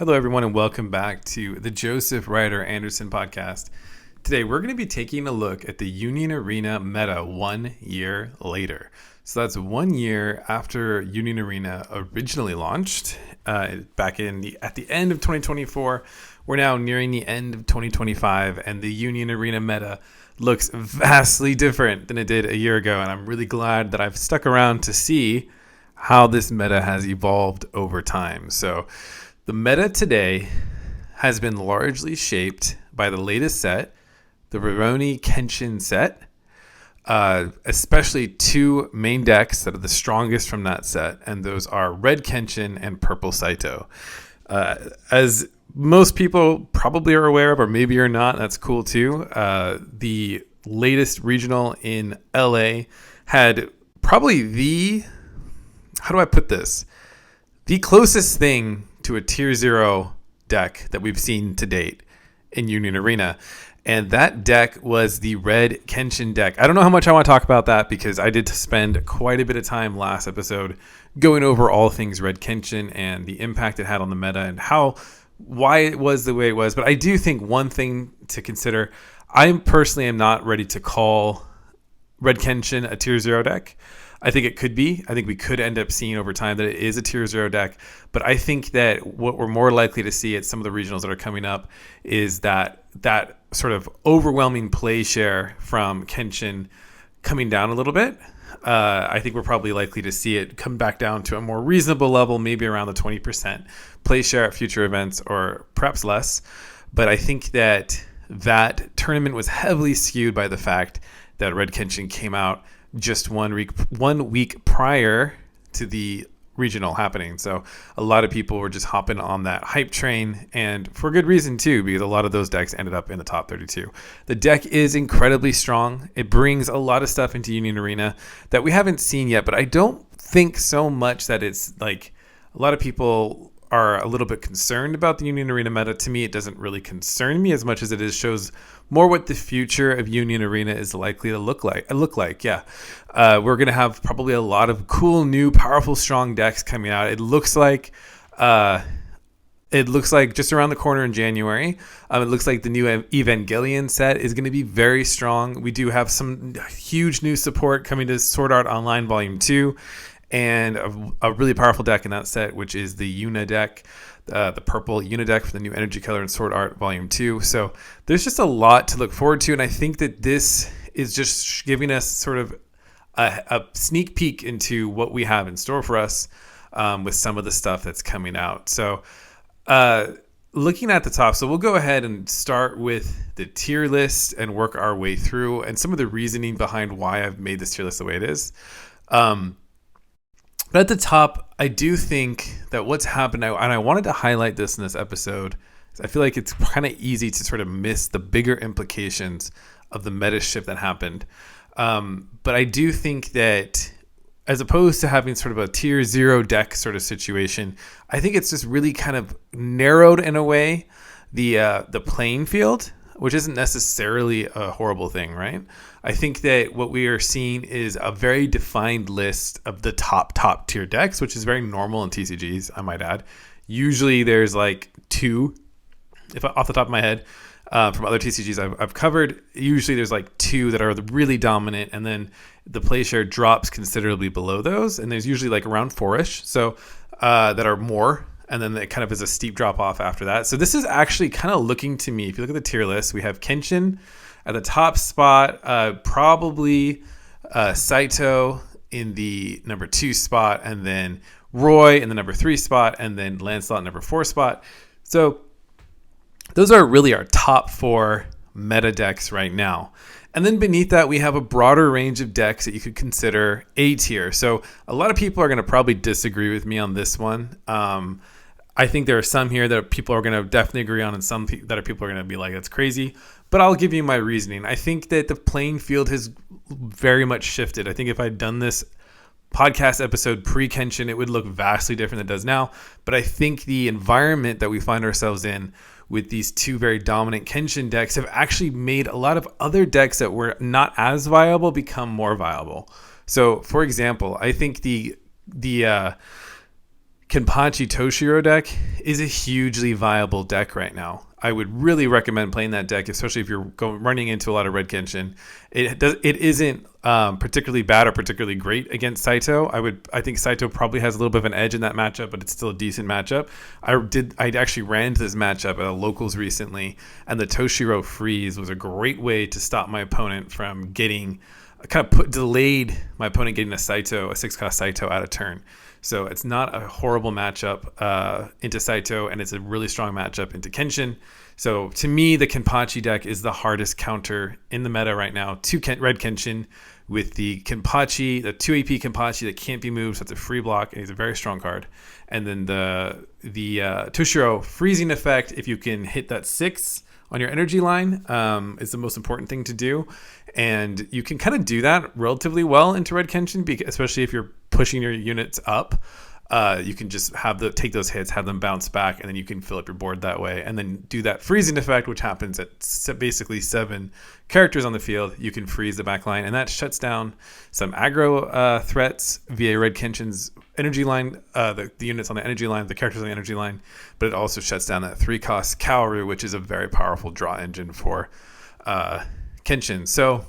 Hello, everyone, and welcome back to the Joseph Ryder Anderson podcast. Today, we're going to be taking a look at the Union Arena meta 1 year later. So that's 1 year after Union Arena originally launched back at the end of 2024. We're now nearing the end of 2025, and the Union Arena meta looks vastly different than it did a year ago. And I'm really glad that I've stuck around to see how this meta has evolved over time. So the meta today has been largely shaped by the latest set, the Kenshin set, especially two main decks that are the strongest from that set, and those are Red Kenshin and Purple Saito. As most people probably are aware of, or maybe you're not, that's cool too. The latest regional in LA had probably how do I put this? The closest thing to a tier 0 deck that we've seen to date in Union Arena. And that deck was the Red Kenshin deck. I don't know how much I want to talk about that because I did spend quite a bit of time last episode going over all things Red Kenshin and the impact it had on the meta and why it was the way it was. But I do think one thing to consider, I personally am not ready to call Red Kenshin a tier 0 deck. I think it could be. I think we could end up seeing over time that it is a tier 0 deck. But I think that what we're more likely to see at some of the regionals that are coming up is that sort of overwhelming play share from Kenshin coming down a little bit. I think we're probably likely to see it come back down to a more reasonable level, maybe around the 20% play share at future events or perhaps less. But I think that tournament was heavily skewed by the fact that Red Kenshin came out just 1 week prior to the regional happening. So a lot of people were just hopping on that hype train, and for good reason too, because a lot of those decks ended up in the top 32. The deck is incredibly strong. It brings a lot of stuff into Union Arena that we haven't seen yet, but I don't think so much that it's like a lot of people are a little bit concerned about the Union Arena meta. To me, it doesn't really concern me as much as it shows more what the future of Union Arena is likely to look like. We're going to have probably a lot of cool, new, powerful, strong decks coming out. It looks like just around the corner in January. It looks like the new Evangelion set is going to be very strong. We do have some huge new support coming to Sword Art Online Volume 2. And a really powerful deck in that set, which is the Una deck, the purple Una deck for the new Energy Color and Sword Art Volume 2. So there's just a lot to look forward to. And I think that this is just giving us sort of a sneak peek into what we have in store for us with some of the stuff that's coming out. So looking at the top, so we'll go ahead and start with the tier list and work our way through and some of the reasoning behind why I've made this tier list the way it is. But at the top, I do think that what's happened, and I wanted to highlight this in this episode, I feel like it's kind of easy to sort of miss the bigger implications of the meta shift that happened. But I do think that as opposed to having sort of a tier 0 deck sort of situation, I think it's just really kind of narrowed in a way the playing field, which isn't necessarily a horrible thing, right? I think that what we are seeing is a very defined list of the top tier decks, which is very normal in TCGs, I might add. Usually there's like 2, if off the top of my head, from other TCGs I've covered. Usually there's like 2 that are really dominant, and then the play share drops considerably below those, and there's usually like around 4-ish, so that are more. And then it kind of is a steep drop off after that. So this is actually kind of looking to me, if you look at the tier list, we have Kenshin at the top spot, probably Saito in the number 2 spot, and then Roy in the number 3 spot, and then Lancelot number 4 spot. So those are really our top 4 meta decks right now. And then beneath that, we have a broader range of decks that you could consider A tier. So a lot of people are going to probably disagree with me on this one. I think there are some here that people are going to definitely agree on, and some that people are going to be like, that's crazy. But I'll give you my reasoning. I think that the playing field has very much shifted. I think if I'd done this podcast episode pre-Kenshin, it would look vastly different than it does now. But I think the environment that we find ourselves in with these 2 very dominant Kenshin decks have actually made a lot of other decks that were not as viable become more viable. So, for example, I think the Kenshin Kenpachi Toshiro deck is a hugely viable deck right now. I would really recommend playing that deck, especially if you're running into a lot of red Kenshin. It isn't particularly bad or particularly great against Saito. I think Saito probably has a little bit of an edge in that matchup, but it's still a decent matchup. I actually ran into this matchup at locals recently, and the Toshiro freeze was a great way to stop my opponent from getting delayed my opponent getting a 6-cost Saito out of turn. So it's not a horrible matchup into Saito, and it's a really strong matchup into Kenshin. So to me, the Kenpachi deck is the hardest counter in the meta right now to red Kenshin, with the Kenpachi, the 2 AP Kenpachi that can't be moved, so it's a free block, and he's a very strong card. And then the Toshiro freezing effect, if you can hit that 6 on your energy line, is the most important thing to do. And you can kind of do that relatively well into red Kenshin, especially if you're pushing your units up. You can just take those hits, have them bounce back, and then you can fill up your board that way. And then do that freezing effect, which happens at basically 7 characters on the field. You can freeze the back line, and that shuts down some aggro threats via red Kenshin's energy line, the units on the energy line, the characters on the energy line. But it also shuts down that 3-cost Kaoru, which is a very powerful draw engine for Kenshin. So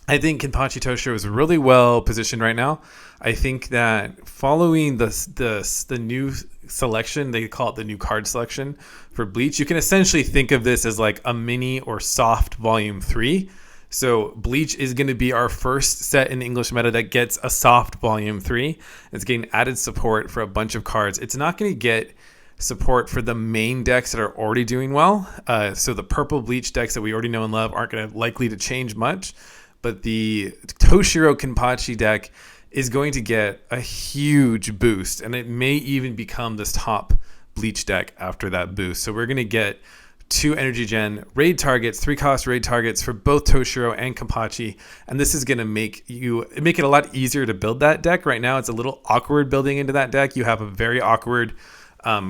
I think Kenpachi Toshiro is really well positioned right now. I think that following the new selection, they call it the new card selection for Bleach, you can essentially think of this as like a mini or soft volume 3. So Bleach is going to be our first set in the English meta that gets a soft volume 3. It's getting added support for a bunch of cards. It's not going to get support for the main decks that are already doing well. So the purple Bleach decks that we already know and love aren't going to likely to change much. But the Toshiro Kenpachi deck is going to get a huge boost, and it may even become this top Bleach deck after that boost. So we're going to get 2 energy gen raid targets, 3-cost raid targets for both Toshiro and Kenpachi, and this is going to make it a lot easier to build that deck. Right now it's a little awkward building into that deck. You have a very awkward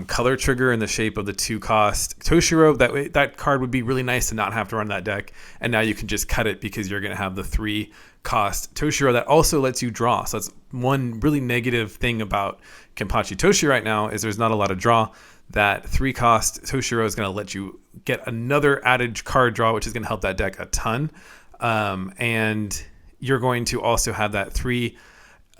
color trigger in the shape of the 2-cost Toshiro. That card would be really nice to not have to run that deck, and now you can just cut it because you're going to have the 3-cost Toshiro that also lets you draw. So that's one really negative thing about Kenpachi Toshiro right now, is there's not a lot of draw. That 3-cost Toshiro is going to let you get another added card draw, which is going to help that deck a ton. And you're going to also have that 3.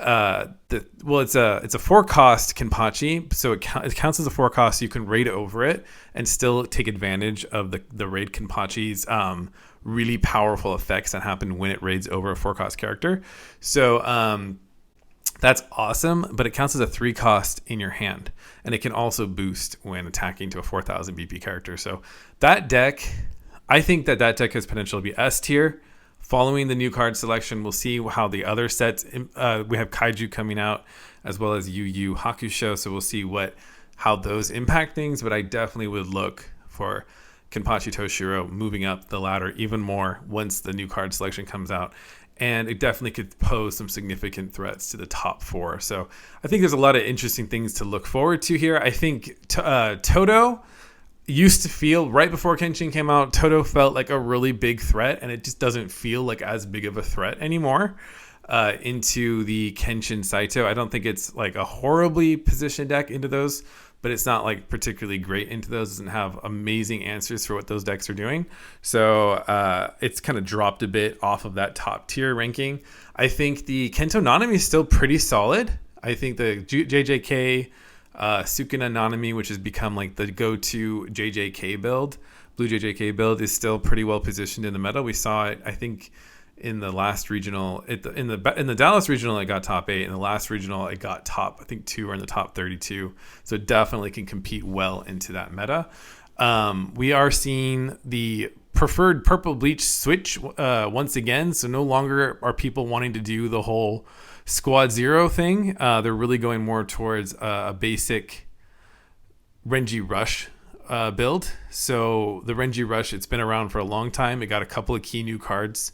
It's a 4-cost Kenpachi, so it counts as a 4-cost. You can raid over it and still take advantage of the raid Kenpachi's really powerful effects that happen when it raids over a 4-cost character. So that's awesome, but it counts as a 3-cost in your hand, and it can also boost when attacking to a 4,000 BP character. So that deck, I think that deck has potential to be S tier. Following the new card selection, we'll see how the other sets. We have Kaiju coming out, as well as Yu Yu Hakusho, so we'll see how those impact things. But I definitely would look for Kenpachi Toshiro moving up the ladder even more once the new card selection comes out, and it definitely could pose some significant threats to the top 4. So I think there's a lot of interesting things to look forward to here. I think Todo used to feel, right before Kenshin came out, Todo felt like a really big threat, and it just doesn't feel like as big of a threat anymore into the Kenshin Saito. I don't think it's like a horribly positioned deck into those, but it's not like particularly great into those. It doesn't have amazing answers for what those decks are doing. So it's kind of dropped a bit off of that top tier ranking. I think the Kento Nanami is still pretty solid. I think the JJK Sukuna Nanami, which has become like the go-to JJK build, blue JJK build, is still pretty well positioned in the meta. We saw it, I think, in the last regional. In the Dallas regional, it got top 8. In the last regional, it got top, I think, 2 or in the top 32. So it definitely can compete well into that meta. We are seeing the preferred purple bleach switch once again. So no longer are people wanting to do the whole Squad Zero thing. They're really going more towards a basic Renji Rush build. So the Renji Rush, it's been around for a long time. It got a couple of key new cards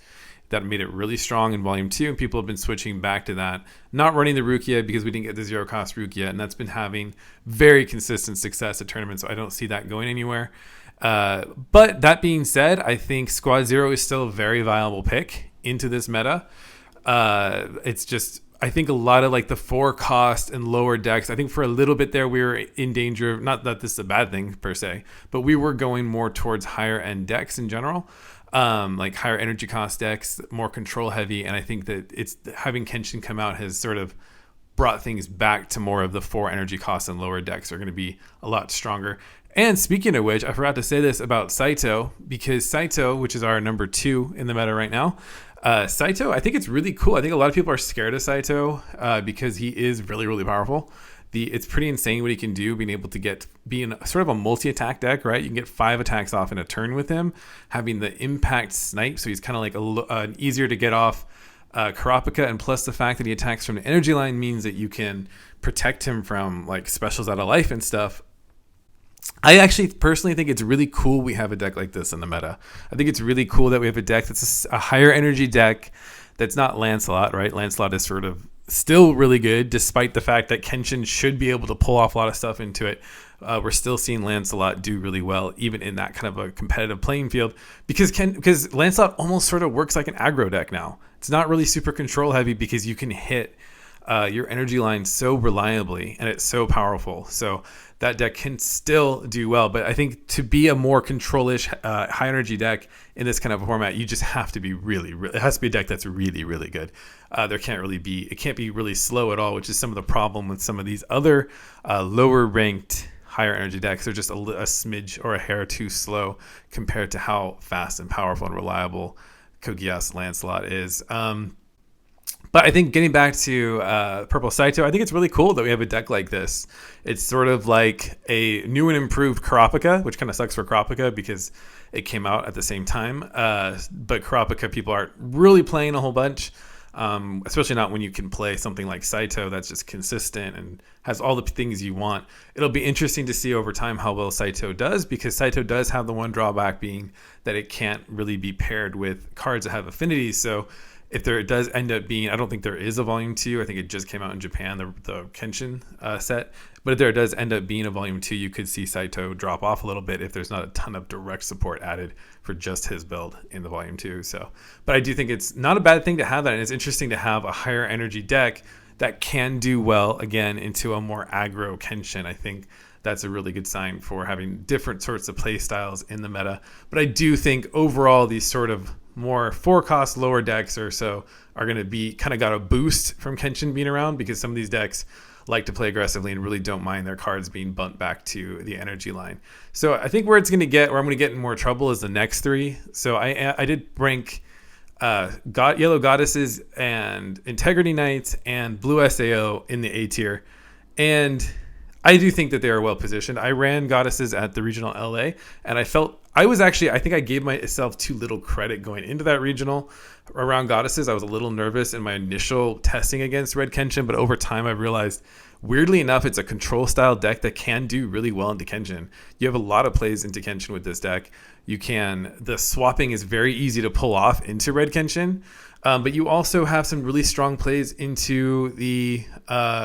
that made it really strong in Volume 2, and people have been switching back to that. Not running the Rukia because we didn't get the 0-cost Rukia, and that's been having very consistent success at tournaments, so I don't see that going anywhere. But that being said, I think Squad Zero is still a very viable pick into this meta. It's just, I think a lot of like the 4 cost and lower decks, I think for a little bit there we were in danger of, not that this is a bad thing per se, but we were going more towards higher end decks in general. Like higher energy cost decks, more control heavy, and I think that it's having Kenshin come out has sort of brought things back to more of the 4 energy costs and lower decks are going to be a lot stronger. And speaking of which, I forgot to say this about Saito, because Saito, which is our number 2 in the meta right now, Saito, I think it's really cool. I think a lot of people are scared of Saito because he is really, really powerful. It's pretty insane what he can do, being able to be in sort of a multi-attack deck, right? You can get 5 attacks off in a turn with him, having the impact snipe, so he's kind of like an easier to get off Karapika, and plus the fact that he attacks from the energy line means that you can protect him from like specials out of life and stuff. I actually personally think it's really cool we have a deck like this in the meta. I think it's really cool that we have a deck that's a higher energy deck that's not Lancelot, right? Lancelot is sort of still really good, despite the fact that Kenshin should be able to pull off a lot of stuff into it. We're still seeing Lancelot do really well, even in that kind of a competitive playing field, because Lancelot almost sort of works like an aggro deck now. It's not really super control heavy because you can hit your energy line so reliably, and it's so powerful. So that deck can still do well. But I think to be a more control-ish, high energy deck in this kind of format, you just have to be it has to be a deck that's really, really good. It can't be really slow at all, which is some of the problem with some of these other lower ranked, higher energy decks. They're just a smidge or a hair too slow compared to how fast and powerful and reliable Kogias Lancelot is. But I think getting back to Purple Saito, I think it's really cool that we have a deck like this. It's sort of like a new and improved Karapika, which kind of sucks for Karapika because it came out at the same time. But Karapika people aren't really playing a whole bunch, especially not when you can play something like Saito that's just consistent and has all the things you want. It'll be interesting to see over time how well Saito does, because Saito does have the one drawback being that it can't really be paired with cards that have affinities. So if there does end up being, I don't think there is a volume 2. I think it just came out in Japan, the Kenshin set. But if there does end up being a volume 2, you could see Saito drop off a little bit if there's not a ton of direct support added for just his build in the volume 2. So, but I do think it's not a bad thing to have that, and it's interesting to have a higher energy deck that can do well again into a more aggro Kenshin. I think that's a really good sign for having different sorts of play styles in the meta. But I do think overall these sort of more 4 cost lower decks or so are going to be kind of got a boost from Kenshin being around, because some of these decks like to play aggressively and really don't mind their cards being bumped back to the energy line. So I think where I'm going to get in more trouble is the next 3. So I did rank Yellow Goddesses and Integrity Knights and Blue SAO in the A tier, and I do think that they are well positioned. I ran Goddesses at the regional LA, and I think I gave myself too little credit going into that regional around Goddesses. I was a little nervous in my initial testing against Red Kenshin, but over time I realized, weirdly enough, it's a control style deck that can do really well into Kenshin. You have a lot of plays into Kenshin with this deck. The swapping is very easy to pull off into Red Kenshin, but you also have some really strong plays into the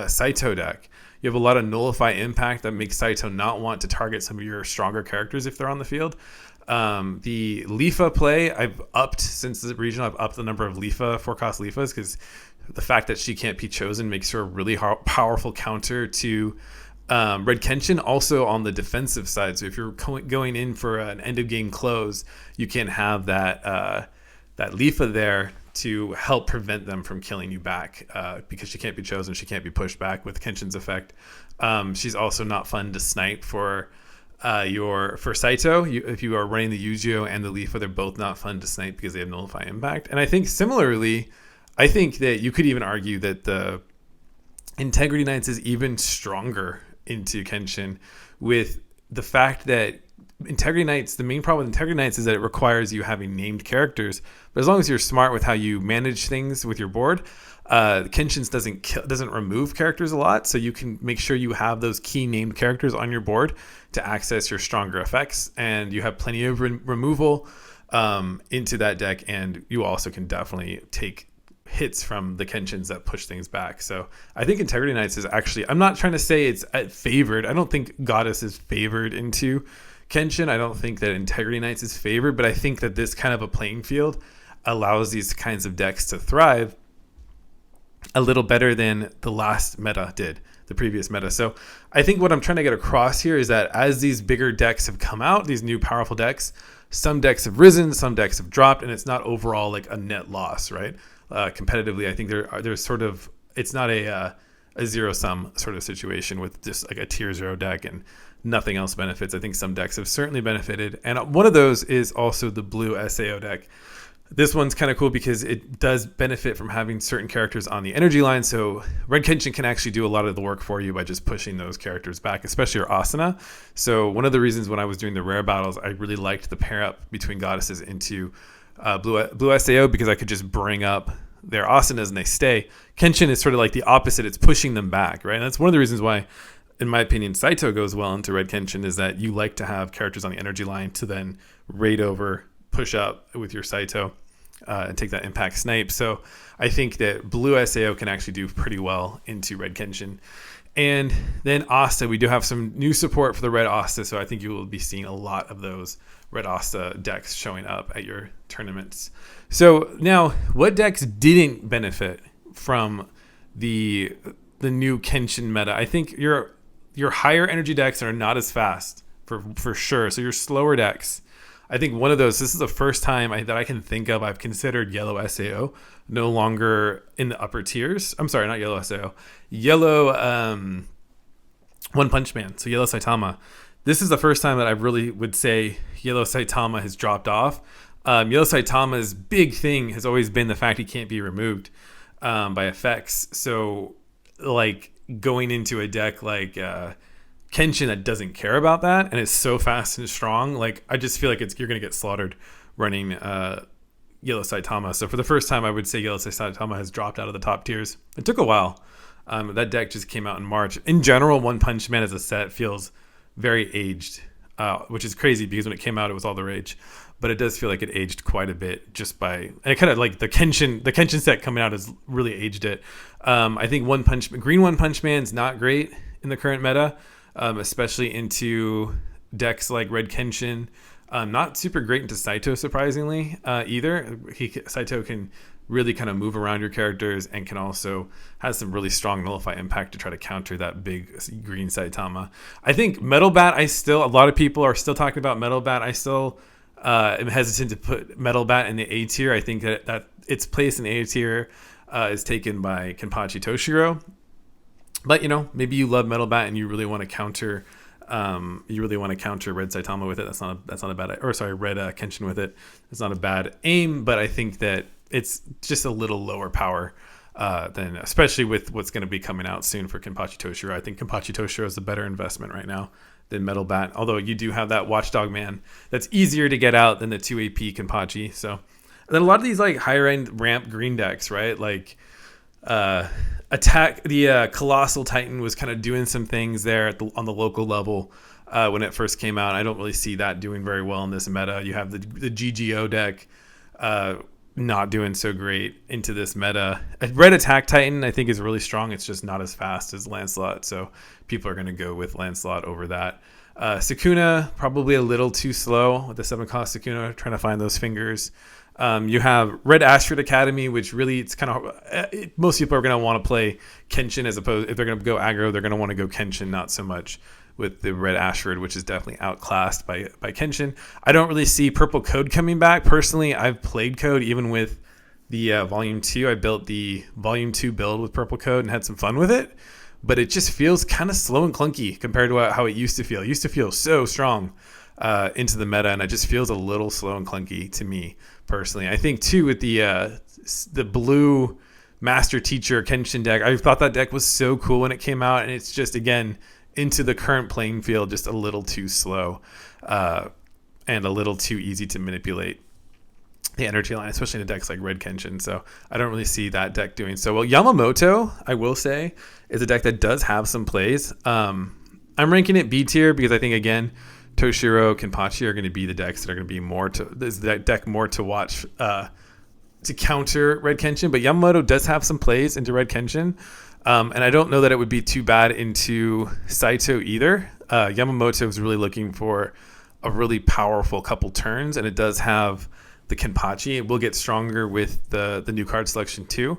Saito deck. You have a lot of nullify impact that makes Saito not want to target some of your stronger characters if they're on the field. The Lifa play, since the regional, I've upped the number of 4-cost Lifas, because the fact that she can't be chosen makes her a really powerful kcounter to Red Kenshin, also on the defensive side. So if you're going in for an end of game close, you can have that Lifa there to help prevent them from killing you back, because she can't be chosen, she can't be pushed back with Kenshin's effect. She's also not fun to snipe for Saito. If you are running the Yu-Gi-Oh and the Lifa, they're both not fun to snipe because they have nullify impact. And I think similarly, I think that you could even argue that the Integrity Knights is even stronger into Kenshin, with the fact that Integrity Knights, the main problem with Integrity Knights is that it requires you having named characters. But as long as you're smart with how you manage things with your board, Kenshin's doesn't remove characters a lot, so you can make sure you have those key named characters on your board to access your stronger effects, and you have plenty of removal into that deck, and you also can definitely take hits from the Kenshins that push things back. So I think Integrity Knights is actually, I'm not trying to say it's favored. I don't think Goddess is favored into Kenshin. I don't think that Integrity Knights is favored, but I think that this kind of a playing field allows these kinds of decks to thrive, a little better than the last meta did, the previous meta. So I think what I'm trying to get across here is that as these bigger decks have come out, these new powerful decks, some decks have risen, some decks have dropped, and it's not overall like a net loss, right? Competitively, I think there's sort of, it's not a zero sum sort of situation with just like a tier 0 deck and nothing else benefits. I think some decks have certainly benefited, and one of those is also the blue SAO deck. This one's kind of cool because it does benefit from having certain characters on the energy line. So Red Kenshin can actually do a lot of the work for you by just pushing those characters back, especially your Asana. So one of the reasons when I was doing the rare battles, I really liked the pair up between goddesses into blue SAO, because I could just bring up their Asanas and they stay. Kenshin is sort of like the opposite. It's pushing them back, right? And that's one of the reasons why, in my opinion, Saito goes well into Red Kenshin, is that you like to have characters on the energy line to then raid over, push up with your Saito, and take that impact snipe. So I think that blue SAO can actually do pretty well into Red Kenshin. And then Asta, we do have some new support for the red Asta, so I think you will be seeing a lot of those red Asta decks showing up at your tournaments. So now, what decks didn't benefit from the new Kenshin meta? I think your higher energy decks are not as fast for sure. So your slower decks, I think one of those, this is the first time that I can think of, I've considered yellow SAO no longer in the upper tiers. I'm sorry, not yellow SAO. Yellow One Punch Man, so yellow Saitama. This is the first time that I really would say yellow Saitama has dropped off. Yellow Saitama's big thing has always been the fact he can't be removed by effects. So like going into a deck like Kenshin that doesn't care about that and is so fast and strong, like I just feel like you're going to get slaughtered running yellow Saitama. So for the first time, I would say yellow Saitama has dropped out of the top tiers. It took a while. That deck just came out in March. In general, One Punch Man as a set feels very aged, which is crazy because when it came out, it was all the rage. But it does feel like it aged quite a bit just by, and it kind of like the Kenshin set coming out has really aged it. I think Green One Punch Man's not great in the current meta. Especially into decks like Red Kenshin. Not super great into Saito, surprisingly, either. Saito can really kind of move around your characters and can also has some really strong nullify impact to try to counter that big green Saitama. I think Metal Bat, a lot of people are still talking about Metal Bat. I still am hesitant to put Metal Bat in the A tier. I think that its place in the A tier is taken by Kenpachi Toshiro. But maybe you love Metal Bat and you really want to counter, Red Saitama with it. That's not a bad, or sorry, Red Kenshin with it. It's not a bad aim, but I think that it's just a little lower power than, especially with what's going to be coming out soon for Kenpachi Toshiro. I think Kenpachi Toshiro is a better investment right now than Metal Bat. Although you do have that Watchdog Man that's easier to get out than the 2 AP Kenpachi. So and then a lot of these like higher end ramp green decks, right? Like Attack the Colossal Titan was kind of doing some things there on the local level when it first came out. I don't really see that doing very well in this meta. You have the GGO deck not doing so great into this meta. Red Attack Titan I think is really strong. It's just not as fast as Lancelot, so people are going to go with Lancelot over that. Sukuna probably a little too slow with the 7-cost Sukuna, trying to find those fingers. You have Red Asteroid Academy, which really it's kind of most people are going to want to play Kenshin as opposed if they're going to go aggro, they're going to want to go Kenshin, not so much with the Red Asteroid, which is definitely outclassed by Kenshin. I don't really see Purple Code coming back. Personally, I've played Code even with the Volume 2. I built the Volume 2 build with Purple Code and had some fun with it, but it just feels kind of slow and clunky compared to how it used to feel. It used to feel so strong into the meta, and it just feels a little slow and clunky to me personally. I think too with the blue Master Teacher Kenshin deck, I thought that deck was so cool when it came out, and it's just again into the current playing field just a little too slow and a little too easy to manipulate the energy line, especially in decks like Red Kenshin. So I don't really see that deck doing so well. Yamamoto, I will say, is a deck that does have some plays. I'm ranking it B tier because I think again Toshiro, Kenpachi are going to be the decks that are going to be more to watch to counter Red Kenshin. But Yamamoto does have some plays into Red Kenshin, and I don't know that it would be too bad into Saito either. Yamamoto is really looking for a really powerful couple turns, and it does have the Kenpachi. It will get stronger with the new card selection too.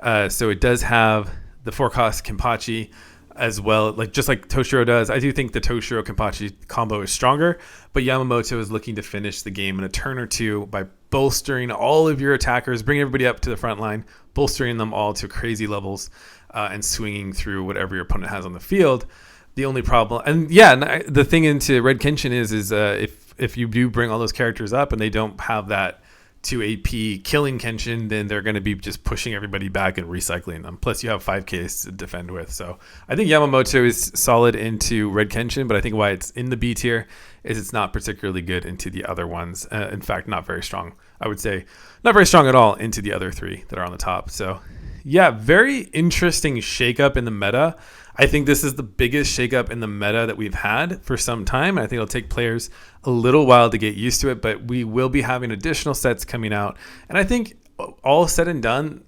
So it does have the 4-cost Kenpachi as well, just like Toshiro does. I do think the Toshiro Kenpachi combo is stronger, but Yamamoto is looking to finish the game in a turn or two by bolstering all of your attackers, bringing everybody up to the front line, bolstering them all to crazy levels, and swinging through whatever your opponent has on the field. The only problem, and the thing into Red Kenshin is if you do bring all those characters up and they don't have that 2 AP killing Kenshin, then they're going to be just pushing everybody back and recycling them. Plus, you have 5Ks to defend with. So I think Yamamoto is solid into Red Kenshin, but I think why it's in the B tier is it's not particularly good into the other ones. In fact, not very strong. I would say not very strong at all into the other 3 that are on the top. So yeah, very interesting shakeup in the meta. I think this is the biggest shakeup in the meta that we've had for some time. I think it'll take players a little while to get used to it, but we will be having additional sets coming out. And I think all said and done,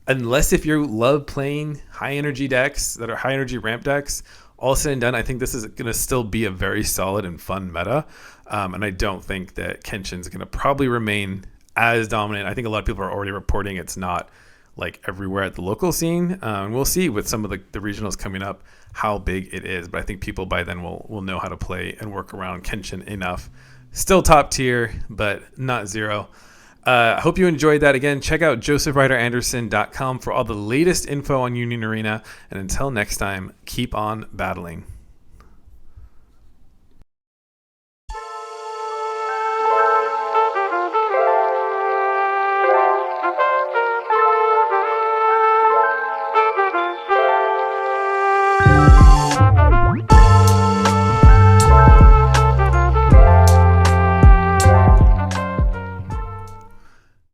unless if you love playing high energy decks that are high energy ramp decks, all said and done, I think this is going to still be a very solid and fun meta. And I don't think that Kenshin's going to probably remain as dominant. I think a lot of people are already reporting it's not like everywhere at the local scene. And we'll see with some of the regionals coming up how big it is. But I think people by then will know how to play and work around Kenshin enough. Still top tier, but not 0. I hope you enjoyed that. Again, check out josephryderanderson.com for all the latest info on Union Arena. And until next time, keep on battling.